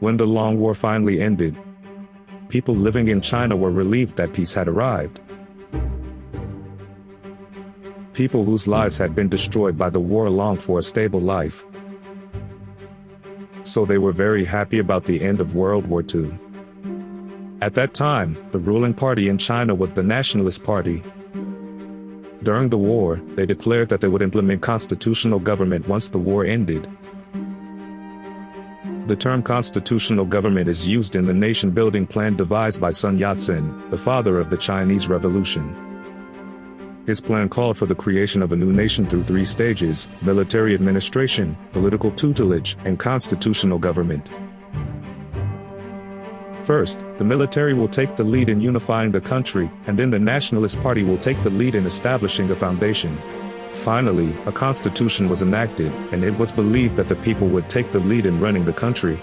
When the long war finally ended, people living in China were relieved that peace had arrived. People whose lives had been destroyed by the war longed for a stable life. So they were very happy about the end of World War II. At that time, the ruling party in China was the Nationalist Party. During the war, they declared that they would implement constitutional government once the war ended. The term constitutional government is used in the nation-building plan devised by Sun Yat-sen, the father of the Chinese Revolution. His plan called for the creation of a new nation through 3 stages: military administration, political tutelage, and constitutional government. First, the military will take the lead in unifying the country, and then the Nationalist Party will take the lead in establishing a foundation. Finally, a constitution was enacted, and it was believed that the people would take the lead in running the country.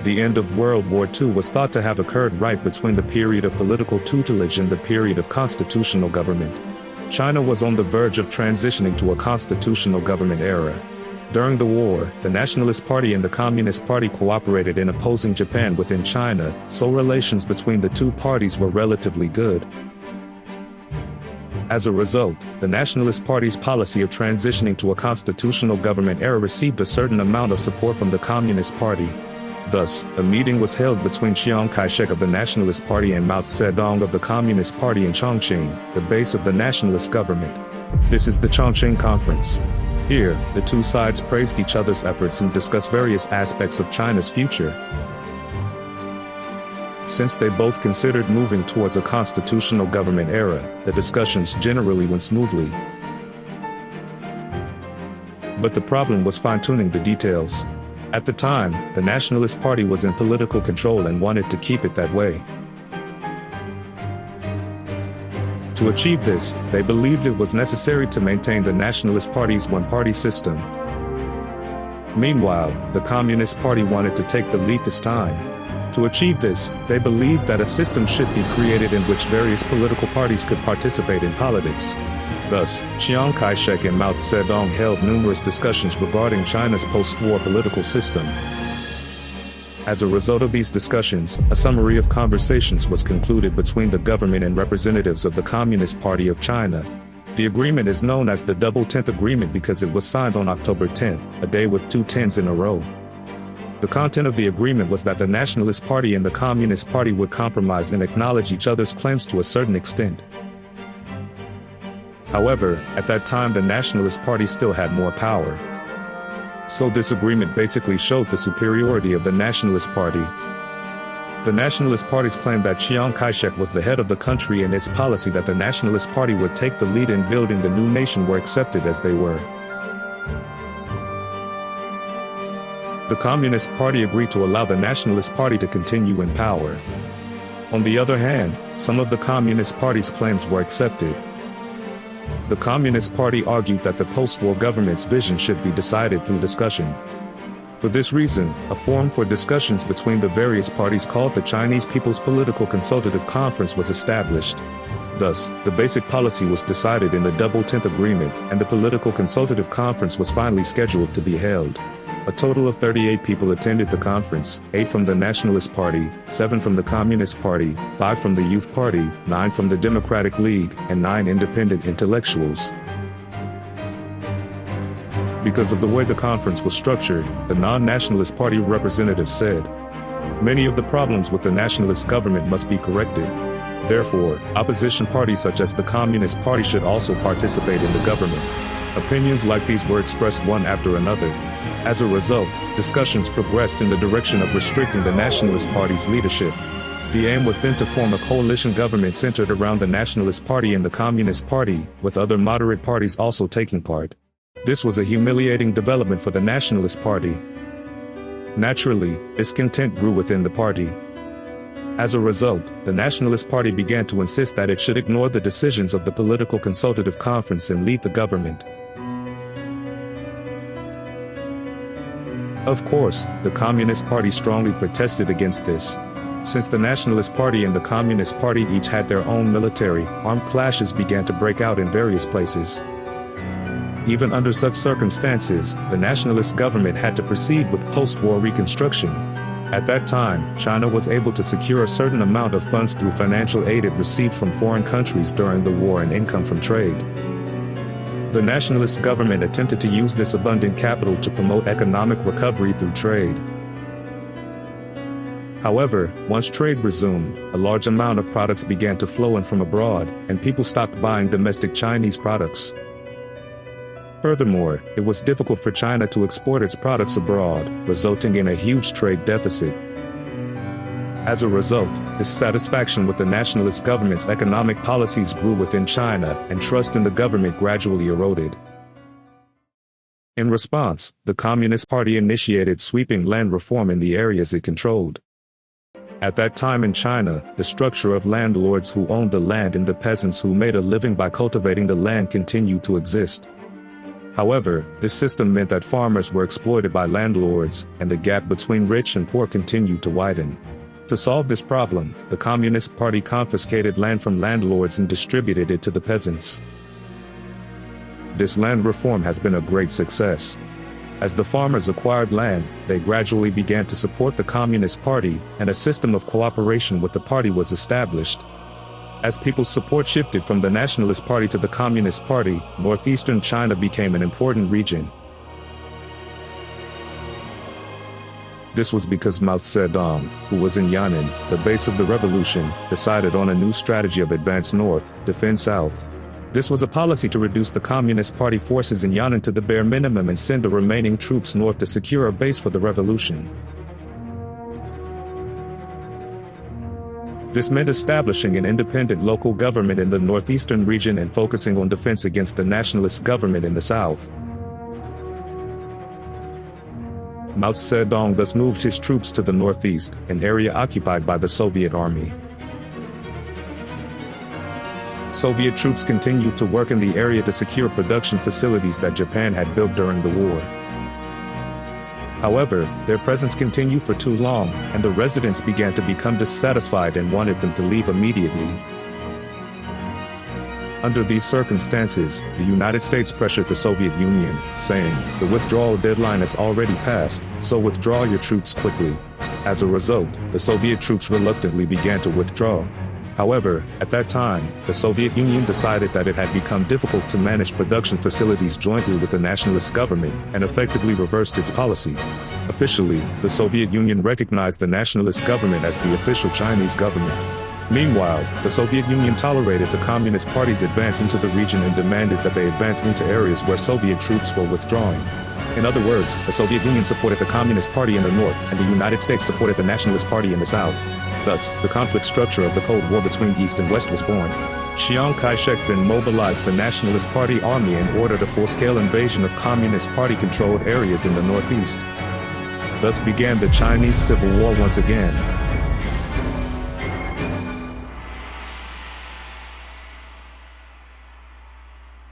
The end of World War II was thought to have occurred right between the period of political tutelage and the period of constitutional government. China was on the verge of transitioning to a constitutional government era. During the war, the Nationalist Party and the Communist Party cooperated in opposing Japan within China, so relations between the two parties were relatively good. As a result, the Nationalist Party's policy of transitioning to a constitutional government era received a certain amount of support from the Communist Party. Thus, a meeting was held between Chiang Kai-shek of the Nationalist Party and Mao Zedong of the Communist Party in Chongqing, the base of the nationalist government. This is the Chongqing Conference. Here, the two sides praised each other's efforts and discussed various aspects of China's future. Since they both considered moving towards a constitutional government era, the discussions generally went smoothly. But the problem was fine-tuning the details. At the time, the Nationalist Party was in political control and wanted to keep it that way. To achieve this, they believed it was necessary to maintain the Nationalist Party's one-party system. Meanwhile, the Communist Party wanted to take the lead this time. To achieve this, they believed that a system should be created in which various political parties could participate in politics. Thus, Chiang Kai-shek and Mao Zedong held numerous discussions regarding China's post-war political system. As a result of these discussions, a summary of conversations was concluded between the government and representatives of the Communist Party of China. The agreement is known as the Double Tenth Agreement because it was signed on October 10th, a day with 2 10s in a row. The content of the agreement was that the Nationalist Party and the Communist Party would compromise and acknowledge each other's claims to a certain extent. However, at that time the Nationalist Party still had more power. So this agreement basically showed the superiority of the Nationalist Party. The Nationalist Party's claim that Chiang Kai-shek was the head of the country and its policy that the Nationalist Party would take the lead in building the new nation were accepted as they were. The Communist Party agreed to allow the Nationalist Party to continue in power. On the other hand, some of the Communist Party's claims were accepted. The Communist Party argued that the post-war government's vision should be decided through discussion. For this reason, a forum for discussions between the various parties called the Chinese People's Political Consultative Conference was established. Thus, the basic policy was decided in the Double Tenth Agreement, and the Political Consultative Conference was finally scheduled to be held. A total of 38 people attended the conference, 8 from the Nationalist Party, 7 from the Communist Party, 5 from the Youth Party, 9 from the Democratic League, and 9 independent intellectuals. Because of the way the conference was structured, the non-Nationalist Party representatives said, "Many of the problems with the nationalist government must be corrected. Therefore, opposition parties such as the Communist Party should also participate in the government." Opinions like these were expressed one after another. As a result, discussions progressed in the direction of restricting the Nationalist Party's leadership. The aim was then to form a coalition government centered around the Nationalist Party and the Communist Party, with other moderate parties also taking part. This was a humiliating development for the Nationalist Party. Naturally, discontent grew within the party. As a result, the Nationalist Party began to insist that it should ignore the decisions of the Political Consultative Conference and lead the government. Of course, the Communist Party strongly protested against this. Since the Nationalist Party and the Communist Party each had their own military, armed clashes began to break out in various places. Even under such circumstances, the nationalist government had to proceed with post-war reconstruction. At that time, China was able to secure a certain amount of funds through financial aid it received from foreign countries during the war and income from trade. The nationalist government attempted to use this abundant capital to promote economic recovery through trade. However, once trade resumed, a large amount of products began to flow in from abroad, and people stopped buying domestic Chinese products. Furthermore, it was difficult for China to export its products abroad, resulting in a huge trade deficit. As a result, dissatisfaction with the nationalist government's economic policies grew within China, and trust in the government gradually eroded. In response, the Communist Party initiated sweeping land reform in the areas it controlled. At that time in China, the structure of landlords who owned the land and the peasants who made a living by cultivating the land continued to exist. However, this system meant that farmers were exploited by landlords, and the gap between rich and poor continued to widen. To solve this problem, the Communist Party confiscated land from landlords and distributed it to the peasants. This land reform has been a great success. As the farmers acquired land, they gradually began to support the Communist Party, and a system of cooperation with the party was established. As people's support shifted from the Nationalist Party to the Communist Party, northeastern China became an important region. This was because Mao Zedong, who was in Yan'an, the base of the revolution, decided on a new strategy of advance north, defend south. This was a policy to reduce the Communist Party forces in Yan'an to the bare minimum and send the remaining troops north to secure a base for the revolution. This meant establishing an independent local government in the northeastern region and focusing on defense against the nationalist government in the south. Mao Zedong thus moved his troops to the northeast, an area occupied by the Soviet army. Soviet troops continued to work in the area to secure production facilities that Japan had built during the war. However, their presence continued for too long, and the residents began to become dissatisfied and wanted them to leave immediately. Under these circumstances, the United States pressured the Soviet Union, saying, "The withdrawal deadline has already passed, so withdraw your troops quickly." As a result, the Soviet troops reluctantly began to withdraw. However, at that time, the Soviet Union decided that it had become difficult to manage production facilities jointly with the nationalist government, and effectively reversed its policy. Officially, the Soviet Union recognized the nationalist government as the official Chinese government. Meanwhile, the Soviet Union tolerated the Communist Party's advance into the region and demanded that they advance into areas where Soviet troops were withdrawing. In other words, the Soviet Union supported the Communist Party in the north, and the United States supported the Nationalist Party in the south. Thus, the conflict structure of the Cold War between East and West was born. Chiang Kai-shek then mobilized the Nationalist Party army and ordered a full-scale invasion of Communist Party-controlled areas in the northeast. Thus began the Chinese Civil War once again.